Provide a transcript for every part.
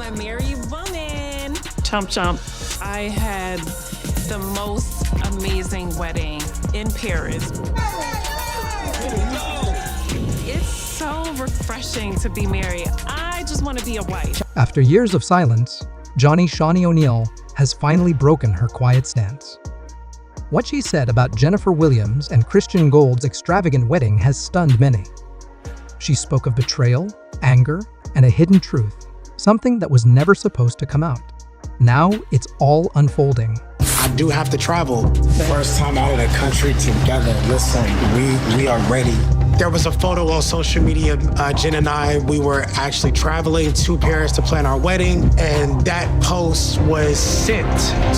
a married woman. Chomp chomp. I had the most amazing wedding in Paris. It's so refreshing to be married. I just want to be a wife. After years of silence, Shaunie O'Neal has finally broken her quiet stance. What she said about Jennifer Williams and Christian Gold's extravagant wedding has stunned many. She spoke of betrayal, anger, and a hidden truth, something that was never supposed to come out. Now it's all unfolding. I do have to travel. First time out of the country together. Listen, we are ready. There was a photo on social media, Jen and I, we were actually traveling to Paris to plan our wedding, and that post was sent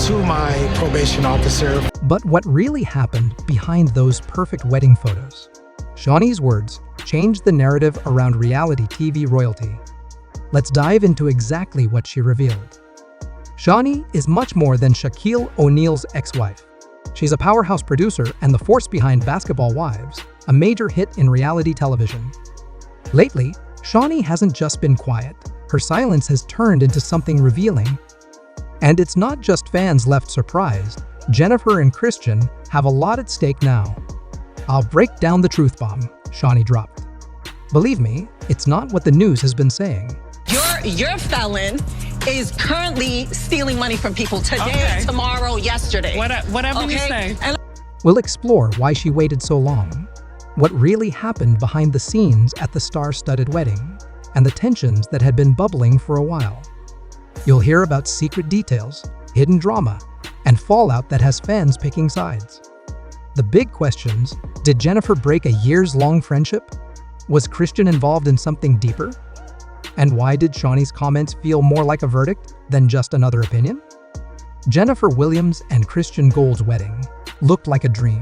to my probation officer. But what really happened behind those perfect wedding photos? Shaunie's words changed the narrative around reality TV royalty. Let's dive into exactly what she revealed. Shaunie is much more than Shaquille O'Neal's ex-wife. She's a powerhouse producer and the force behind Basketball Wives, a major hit in reality television. Lately, Shaunie hasn't just been quiet. Her silence has turned into something revealing. And it's not just fans left surprised. Jennifer and Christian have a lot at stake now. I'll break down the truth bomb, Shaunie dropped. Believe me, it's not what the news has been saying. Your felon is currently stealing money from people today, tomorrow, yesterday. Whatever you say. We'll explore why she waited so long, what really happened behind the scenes at the star-studded wedding, and the tensions that had been bubbling for a while. You'll hear about secret details, hidden drama, and fallout that has fans picking sides. The big questions: did Jennifer break a years-long friendship? Was Christian involved in something deeper? And why did Shaunie's comments feel more like a verdict than just another opinion? Jennifer Williams and Christian Gold's wedding looked like a dream.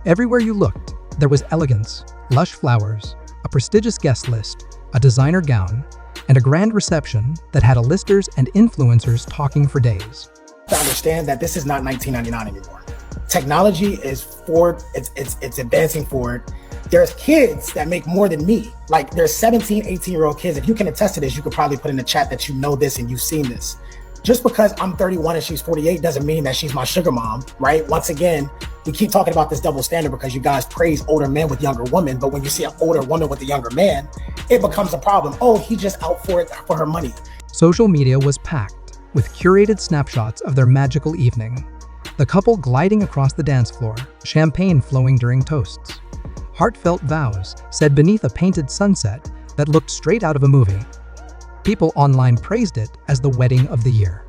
Everywhere you looked, there was elegance, lush flowers, a prestigious guest list, a designer gown, and a grand reception that had listers and influencers talking for days. To understand that this is not 1999 anymore. Technology is forward, it's advancing forward. There's kids that make more than me. Like there's 17, 18-year-old kids. If you can attest to this, you could probably put in the chat that you know this and you've seen this. Just because I'm 31 and she's 48 doesn't mean that she's my sugar mom, right? Once again, we keep talking about this double standard because you guys praise older men with younger women, but when you see an older woman with a younger man, it becomes a problem. Oh, he's just out for it for her money. Social media was packed with curated snapshots of their magical evening. The couple gliding across the dance floor, champagne flowing during toasts. Heartfelt vows said beneath a painted sunset that looked straight out of a movie. People online praised it as the wedding of the year.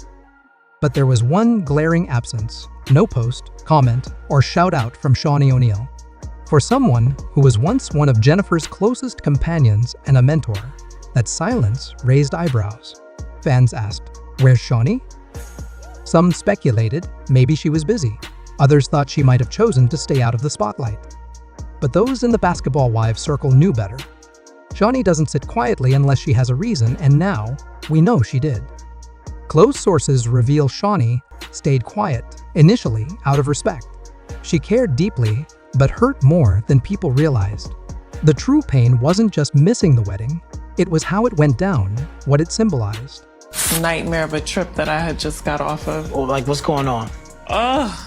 But there was one glaring absence: no post, comment, or shout out from Shaunie O'Neal. For someone who was once one of Jennifer's closest companions and a mentor, that silence raised eyebrows. Fans asked, "Where's Shaunie?" Some speculated maybe she was busy. Others thought she might have chosen to stay out of the spotlight. But those in the Basketball Wives circle knew better. Shaunie doesn't sit quietly unless she has a reason, and now we know she did. Close sources reveal Shaunie stayed quiet, initially out of respect. She cared deeply, but hurt more than people realized. The true pain wasn't just missing the wedding, it was how it went down, what it symbolized. Nightmare of a trip that I had just got off of. Oh, like what's going on?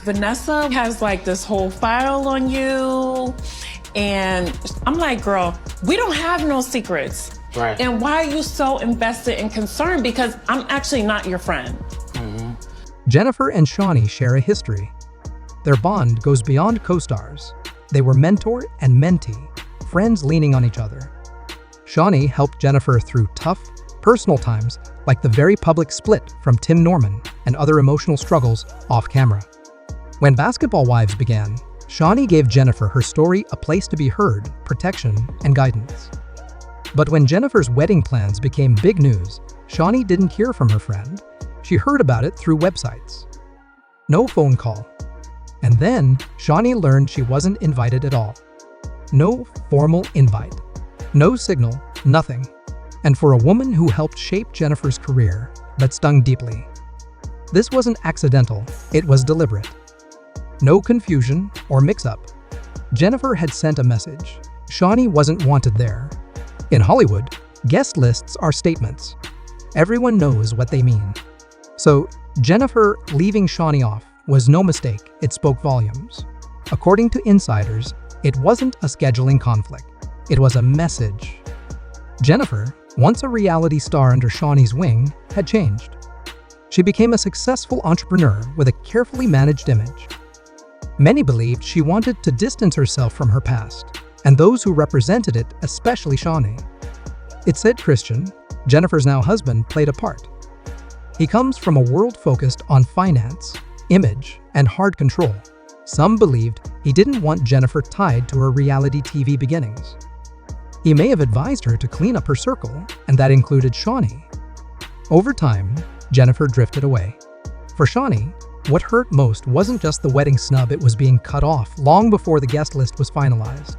Vanessa has like this whole file on you. And I'm like, girl, we don't have no secrets. Right. And why are you so invested and concerned? Because I'm actually not your friend. Mm-hmm. Jennifer and Shaunie share a history. Their bond goes beyond co-stars. They were mentor and mentee, friends leaning on each other. Shaunie helped Jennifer through tough, personal times like the very public split from Tim Norman and other emotional struggles off camera. When Basketball Wives began, Shaunie gave Jennifer her story a place to be heard, protection, and guidance. But when Jennifer's wedding plans became big news, Shaunie didn't hear from her friend. She heard about it through websites. No phone call. And then Shaunie learned she wasn't invited at all. No formal invite. No signal, nothing. And for a woman who helped shape Jennifer's career, that stung deeply. This wasn't accidental, it was deliberate. No confusion or mix-up. Jennifer had sent a message. Shaunie wasn't wanted there. In Hollywood, guest lists are statements. Everyone knows what they mean. So, Jennifer leaving Shaunie off was no mistake, it spoke volumes. According to insiders, it wasn't a scheduling conflict, it was a message. Jennifer, once a reality star under Shaunie's wing, had changed. She became a successful entrepreneur with a carefully managed image. Many believed she wanted to distance herself from her past, and those who represented it, especially Shaunie. It said Christian, Jennifer's now husband, played a part. He comes from a world focused on finance, image, and hard control. Some believed he didn't want Jennifer tied to her reality TV beginnings. He may have advised her to clean up her circle, and that included Shaunie. Over time, Jennifer drifted away. For Shaunie, what hurt most wasn't just the wedding snub, it was being cut off long before the guest list was finalized.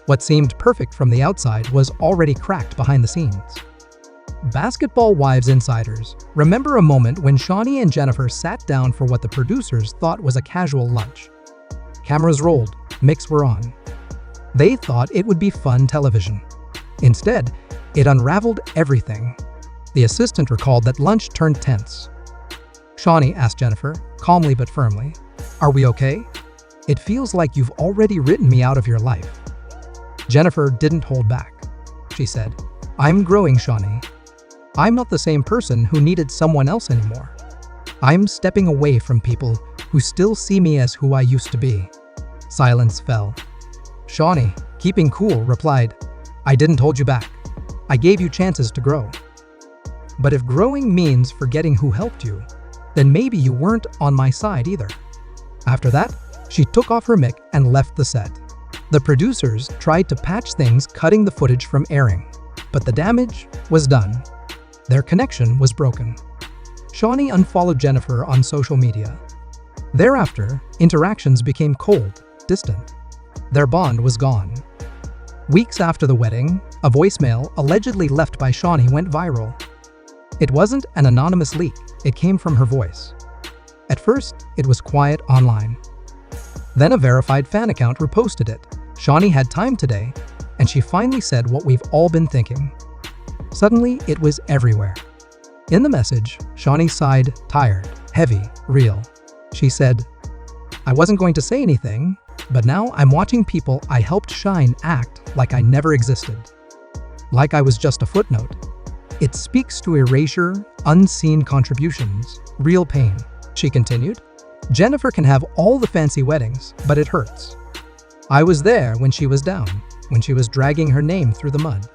What seemed perfect from the outside was already cracked behind the scenes. Basketball Wives insiders remember a moment when Shaunie and Jennifer sat down for what the producers thought was a casual lunch. Cameras rolled, mics were on. They thought it would be fun television. Instead, it unraveled everything. The assistant recalled that lunch turned tense. Shaunie asked Jennifer, calmly but firmly, "Are we okay? It feels like you've already written me out of your life." Jennifer didn't hold back. She said, "I'm growing, Shaunie. I'm not the same person who needed someone else anymore. I'm stepping away from people who still see me as who I used to be." Silence fell. Shaunie, keeping cool, replied, "I didn't hold you back. I gave you chances to grow. But if growing means forgetting who helped you, then maybe you weren't on my side either." After that, she took off her mic and left the set. The producers tried to patch things, cutting the footage from airing, but the damage was done. Their connection was broken. Shaunie unfollowed Jennifer on social media. Thereafter, interactions became cold, distant. Their bond was gone. Weeks after the wedding, a voicemail allegedly left by Shaunie went viral. It wasn't an anonymous leak, it came from her voice. At first, it was quiet online. Then a verified fan account reposted it. Shaunie had time today, and she finally said what we've all been thinking. Suddenly, it was everywhere. In the message, Shaunie sighed, tired, heavy, real. She said, "I wasn't going to say anything, but now I'm watching people I helped shine act like I never existed. Like I was just a footnote. It speaks to erasure, unseen contributions, real pain." She continued, "Jennifer can have all the fancy weddings, but it hurts. I was there when she was down, when she was dragging her name through the mud.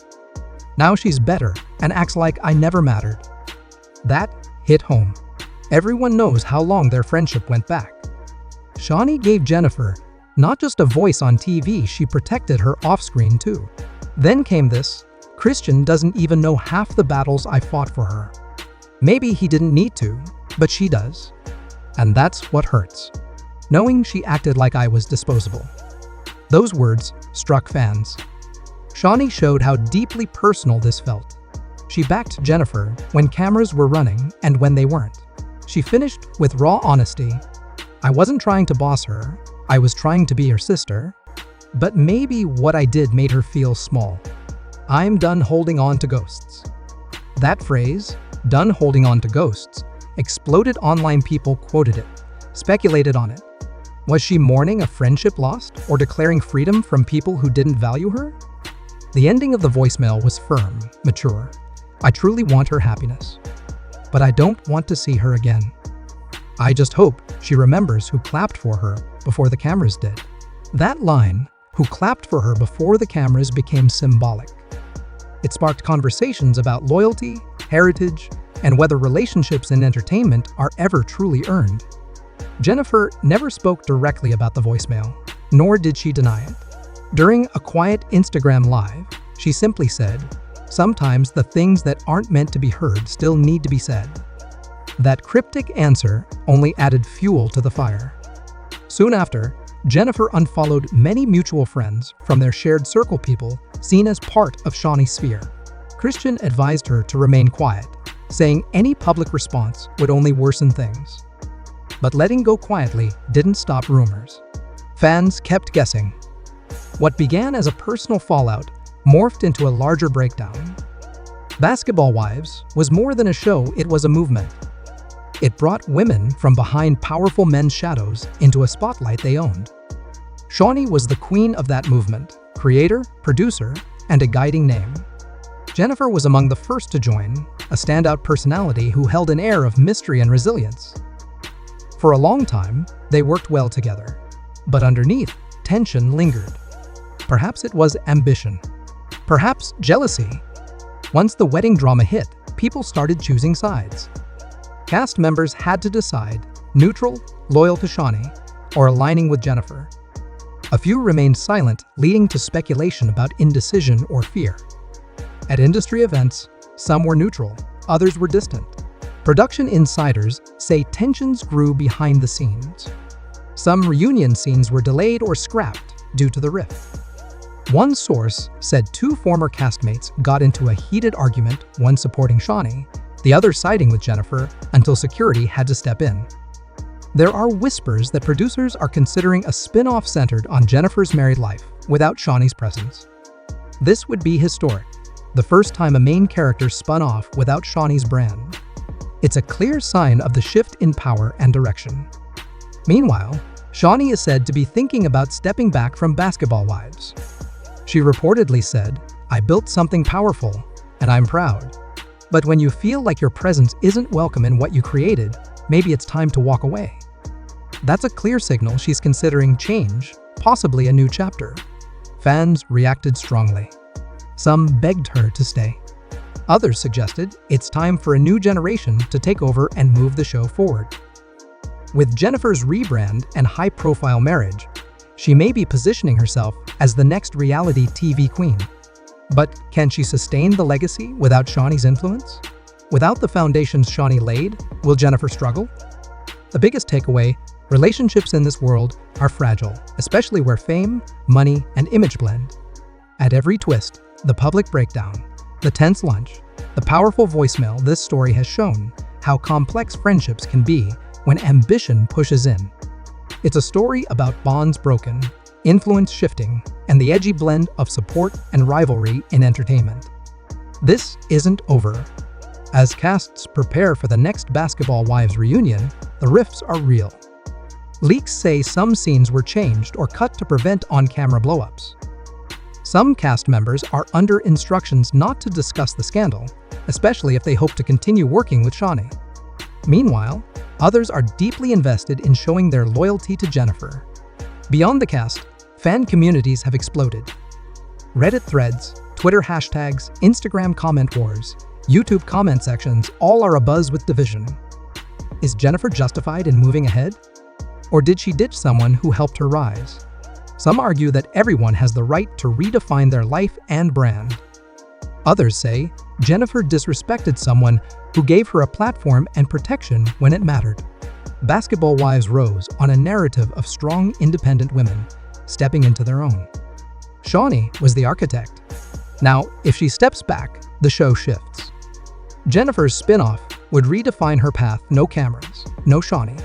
Now she's better and acts like I never mattered." That hit home. Everyone knows how long their friendship went back. Shaunie gave Jennifer not just a voice on TV, she protected her off-screen too. Then came this: "Christian doesn't even know half the battles I fought for her. Maybe he didn't need to, but she does. And that's what hurts. Knowing she acted like I was disposable." Those words struck fans. Shaunie showed how deeply personal this felt. She backed Jennifer when cameras were running and when they weren't. She finished with raw honesty. "I wasn't trying to boss her, I was trying to be her sister. But maybe what I did made her feel small. I'm done holding on to ghosts." That phrase, "done holding on to ghosts," exploded online. People quoted it, speculated on it. Was she mourning a friendship lost or declaring freedom from people who didn't value her? The ending of the voicemail was firm, mature. "I truly want her happiness, but I don't want to see her again. I just hope she remembers who clapped for her before the cameras did." That line, "who clapped for her before the cameras," became symbolic. It sparked conversations about loyalty, heritage, and whether relationships in entertainment are ever truly earned. Jennifer never spoke directly about the voicemail, nor did she deny it. During a quiet Instagram live, she simply said, "Sometimes the things that aren't meant to be heard still need to be said." That cryptic answer only added fuel to the fire. Soon after, Jennifer unfollowed many mutual friends from their shared circle, people seen as part of Shaunie's sphere. Christian advised her to remain quiet, saying any public response would only worsen things. But letting go quietly didn't stop rumors. Fans kept guessing. What began as a personal fallout morphed into a larger breakdown. Basketball Wives was more than a show, it was a movement. It brought women from behind powerful men's shadows into a spotlight they owned. Shaunie was the queen of that movement, creator, producer, and a guiding name. Jennifer was among the first to join, a standout personality who held an air of mystery and resilience. For a long time, they worked well together, but underneath, tension lingered. Perhaps it was ambition. Perhaps jealousy. Once the wedding drama hit, people started choosing sides. Cast members had to decide, neutral, loyal to Shaunie, or aligning with Jennifer. A few remained silent, leading to speculation about indecision or fear. At industry events, some were neutral, others were distant. Production insiders say tensions grew behind the scenes. Some reunion scenes were delayed or scrapped due to the rift. One source said two former castmates got into a heated argument, one supporting Shaunie, the other siding with Jennifer, until security had to step in. There are whispers that producers are considering a spin-off centered on Jennifer's married life without Shaunie's presence. This would be historic, the first time a main character spun off without Shaunie's brand. It's a clear sign of the shift in power and direction. Meanwhile, Shaunie is said to be thinking about stepping back from Basketball Wives. She reportedly said, "I built something powerful, and I'm proud. But when you feel like your presence isn't welcome in what you created, maybe it's time to walk away." That's a clear signal she's considering change, possibly a new chapter. Fans reacted strongly. Some begged her to stay. Others suggested it's time for a new generation to take over and move the show forward. With Jennifer's rebrand and high-profile marriage, she may be positioning herself as the next reality TV queen. But can she sustain the legacy without Shaunie's influence? Without the foundations Shaunie laid, will Jennifer struggle? The biggest takeaway: relationships in this world are fragile, especially where fame, money, and image blend. At every twist, the public breakdown, the tense lunch, the powerful voicemail, this story has shown how complex friendships can be when ambition pushes in. It's a story about bonds broken, influence shifting, and the edgy blend of support and rivalry in entertainment. This isn't over. As casts prepare for the next Basketball Wives reunion, the rifts are real. Leaks say some scenes were changed or cut to prevent on-camera blow-ups. Some cast members are under instructions not to discuss the scandal, especially if they hope to continue working with Shaunie. Meanwhile, others are deeply invested in showing their loyalty to Jennifer. Beyond the cast, fan communities have exploded. Reddit threads, Twitter hashtags, Instagram comment wars, YouTube comment sections all are abuzz with division. Is Jennifer justified in moving ahead? Or did she ditch someone who helped her rise? Some argue that everyone has the right to redefine their life and brand. Others say Jennifer disrespected someone who gave her a platform and protection when it mattered. Basketball Wives rose on a narrative of strong, independent women stepping into their own. Shaunie was the architect. Now, if she steps back, the show shifts. Jennifer's spin-off would redefine her path: no cameras, no Shaunie.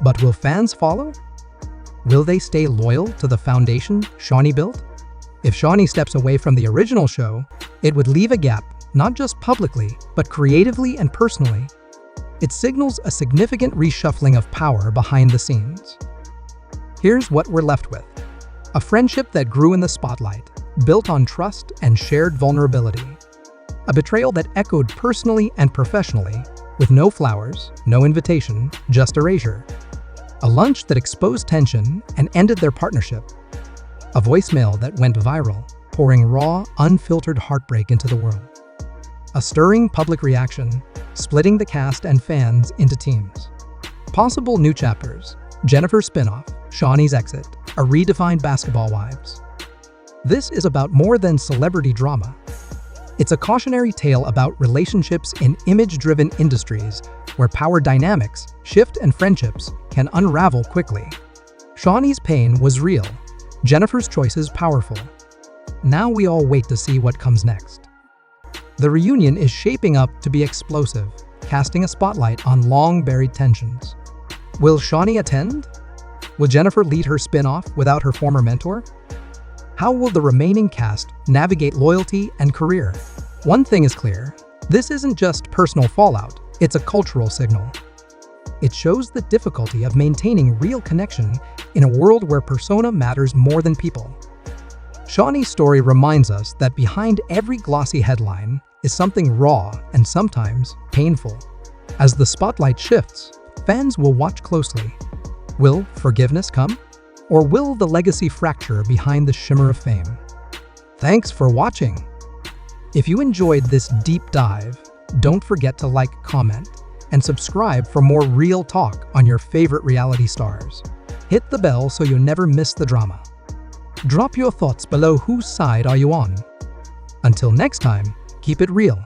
But will fans follow? Will they stay loyal to the foundation Shaunie built? If Shaunie steps away from the original show, it would leave a gap, not just publicly, but creatively and personally. It signals a significant reshuffling of power behind the scenes. Here's what we're left with: a friendship that grew in the spotlight, built on trust and shared vulnerability. A betrayal that echoed personally and professionally, with no flowers, no invitation, just erasure. A lunch that exposed tension and ended their partnership. A voicemail that went viral, pouring raw, unfiltered heartbreak into the world. A stirring public reaction, splitting the cast and fans into teams. Possible new chapters: Jennifer's spinoff, Shaunie's exit, a redefined Basketball Wives. This is about more than celebrity drama. It's a cautionary tale about relationships in image-driven industries where power dynamics, shift, and friendships can unravel quickly. Shaunie's pain was real, Jennifer's choices powerful. Now we all wait to see what comes next. The reunion is shaping up to be explosive, casting a spotlight on long-buried tensions. Will Shaunie attend? Will Jennifer lead her spin-off without her former mentor? How will the remaining cast navigate loyalty and career? One thing is clear, this isn't just personal fallout, it's a cultural signal. It shows the difficulty of maintaining real connection in a world where persona matters more than people. Shaunie's story reminds us that behind every glossy headline is something raw and sometimes painful. As the spotlight shifts, fans will watch closely. Will forgiveness come? Or will the legacy fracture behind the shimmer of fame? Thanks for watching. If you enjoyed this deep dive, don't forget to like, comment, and subscribe for more real talk on your favorite reality stars. Hit the bell so you never miss the drama. Drop your thoughts below. Whose side are you on? Until next time, keep it real.